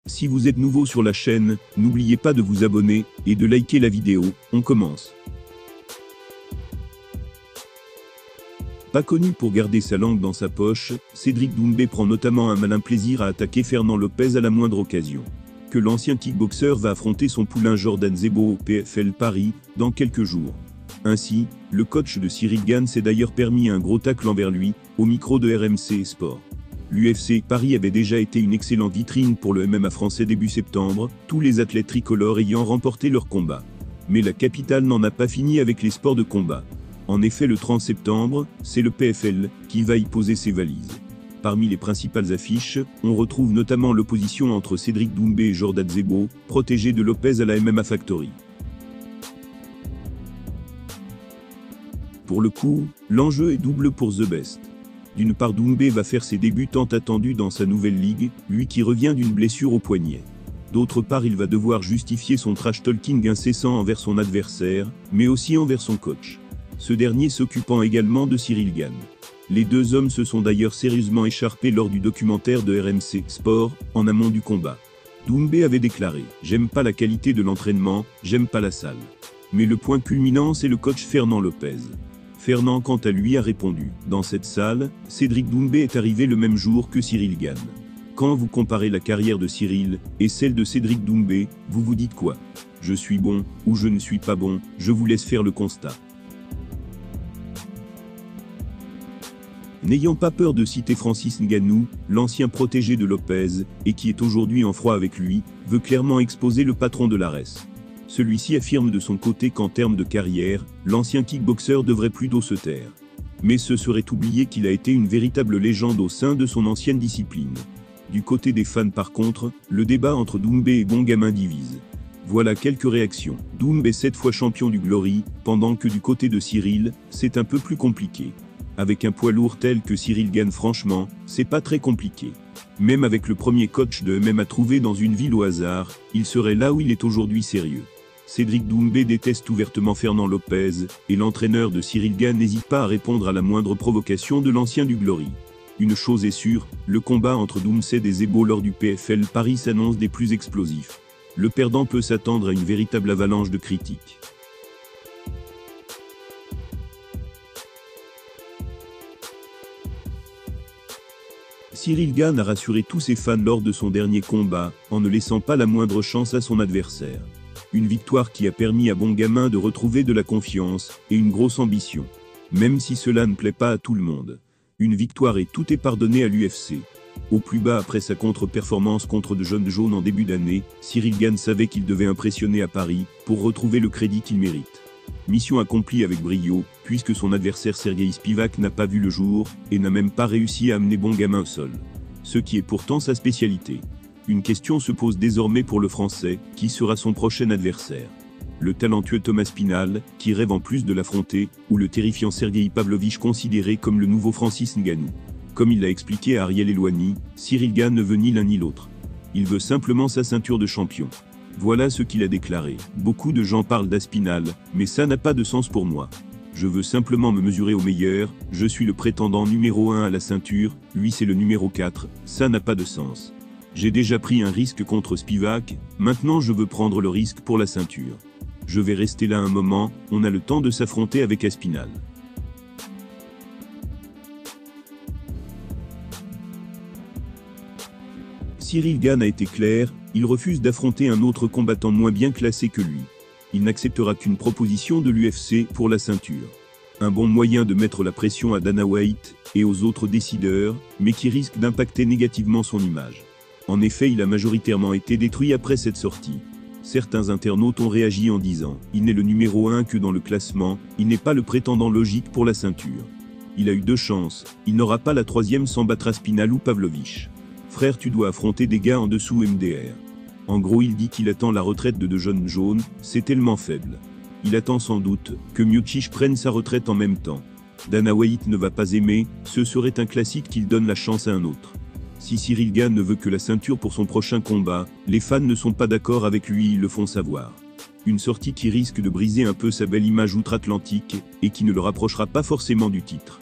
Si vous êtes nouveau sur la chaîne, n'oubliez pas de vous abonner et de liker la vidéo. On commence. Pas connu pour garder sa langue dans sa poche, Cédric Doumbé prend notamment un malin plaisir à attaquer Fernand Lopez à la moindre occasion. Que l'ancien kickboxer va affronter son poulain Jordan Zebo au PFL Paris dans quelques jours. Ainsi, le coach de Cyril Gane s'est d'ailleurs permis un gros tacle envers lui, au micro de RMC Sport. L'UFC Paris avait déjà été une excellente vitrine pour le MMA français début septembre, tous les athlètes tricolores ayant remporté leur combat. Mais la capitale n'en a pas fini avec les sports de combat. En effet, le 30 septembre, c'est le PFL qui va y poser ses valises. Parmi les principales affiches, on retrouve notamment l'opposition entre Cédric Doumbé et Jordan Zebo, protégé de Lopez à la MMA Factory. Pour le coup, l'enjeu est double pour The Best. D'une part, Doumbé va faire ses débuts tant attendus dans sa nouvelle ligue, lui qui revient d'une blessure au poignet. D'autre part, il va devoir justifier son trash-talking incessant envers son adversaire, mais aussi envers son coach. Ce dernier s'occupant également de Cyril Gane. Les deux hommes se sont d'ailleurs sérieusement écharpés lors du documentaire de RMC Sport, en amont du combat. Doumbé avait déclaré « J'aime pas la qualité de l'entraînement, j'aime pas la salle. » Mais le point culminant, c'est le coach Fernand Lopez. Fernand, quant à lui, a répondu « Dans cette salle, Cédric Doumbé est arrivé le même jour que Cyril Gane. Quand vous comparez la carrière de Cyril et celle de Cédric Doumbé, vous vous dites quoi? Je suis bon, ou je ne suis pas bon, je vous laisse faire le constat. » N'ayant pas peur de citer Francis Ngannou, l'ancien protégé de Lopez, et qui est aujourd'hui en froid avec lui, veut clairement exposer le patron de l'ARES. Celui-ci affirme de son côté qu'en termes de carrière, l'ancien kickboxer devrait plutôt se taire. Mais ce serait oublier qu'il a été une véritable légende au sein de son ancienne discipline. Du côté des fans par contre, le débat entre Doumbé et Bon Gamin divise. Voilà quelques réactions. Doumbé 7 fois champion du Glory, pendant que du côté de Cyril, c'est un peu plus compliqué. Avec un poids lourd tel que Cyril Gane, franchement, c'est pas très compliqué. Même avec le premier coach de MMA trouvé dans une ville au hasard, il serait là où il est aujourd'hui sérieux. Cédric Doumbé déteste ouvertement Fernand Lopez, et l'entraîneur de Cyril Gane n'hésite pas à répondre à la moindre provocation de l'ancien du Glory. Une chose est sûre, le combat entre Doumbé et Zebo lors du PFL Paris s'annonce des plus explosifs. Le perdant peut s'attendre à une véritable avalanche de critiques. Cyril Gane a rassuré tous ses fans lors de son dernier combat, en ne laissant pas la moindre chance à son adversaire. Une victoire qui a permis à Bon Gamin de retrouver de la confiance et une grosse ambition. Même si cela ne plaît pas à tout le monde. Une victoire et tout est pardonné à l'UFC. Au plus bas après sa contre-performance contre de jeunes jaunes en début d'année, Cyril Gane savait qu'il devait impressionner à Paris pour retrouver le crédit qu'il mérite. Mission accomplie avec brio, puisque son adversaire Sergueï Spivak n'a pas vu le jour, et n'a même pas réussi à amener Bon Gamin au sol. Ce qui est pourtant sa spécialité. Une question se pose désormais pour le Français, qui sera son prochain adversaire? Le talentueux Thomas Spinal, qui rêve en plus de l'affronter, ou le terrifiant Sergueï Pavlovich considéré comme le nouveau Francis Ngannou? Comme il l'a expliqué à Ariel Helwani, Cyril Gane ne veut ni l'un ni l'autre. Il veut simplement sa ceinture de champion. Voilà ce qu'il a déclaré. Beaucoup de gens parlent d'Aspinal, mais ça n'a pas de sens pour moi. Je veux simplement me mesurer au meilleur, je suis le prétendant numéro 1 à la ceinture, lui c'est le numéro 4, ça n'a pas de sens. J'ai déjà pris un risque contre Spivak, maintenant je veux prendre le risque pour la ceinture. Je vais rester là un moment, on a le temps de s'affronter avec Aspinal. Cyril Gane a été clair, il refuse d'affronter un autre combattant moins bien classé que lui. Il n'acceptera qu'une proposition de l'UFC pour la ceinture. Un bon moyen de mettre la pression à Dana White et aux autres décideurs, mais qui risque d'impacter négativement son image. En effet, il a majoritairement été détruit après cette sortie. Certains internautes ont réagi en disant « Il n'est le numéro 1 que dans le classement, il n'est pas le prétendant logique pour la ceinture. Il a eu 2 chances, il n'aura pas la 3e sans battre Aspinal ou Pavlovich. Frère, tu dois affronter des gars en dessous MDR. » En gros, il dit qu'il attend la retraite de jeunes jaunes, c'est tellement faible. Il attend sans doute que Miocic prenne sa retraite en même temps. Dana White ne va pas aimer, ce serait un classique qu'il donne la chance à un autre. Si Cyril Gane ne veut que la ceinture pour son prochain combat, les fans ne sont pas d'accord avec lui, ils le font savoir. Une sortie qui risque de briser un peu sa belle image outre-Atlantique, et qui ne le rapprochera pas forcément du titre.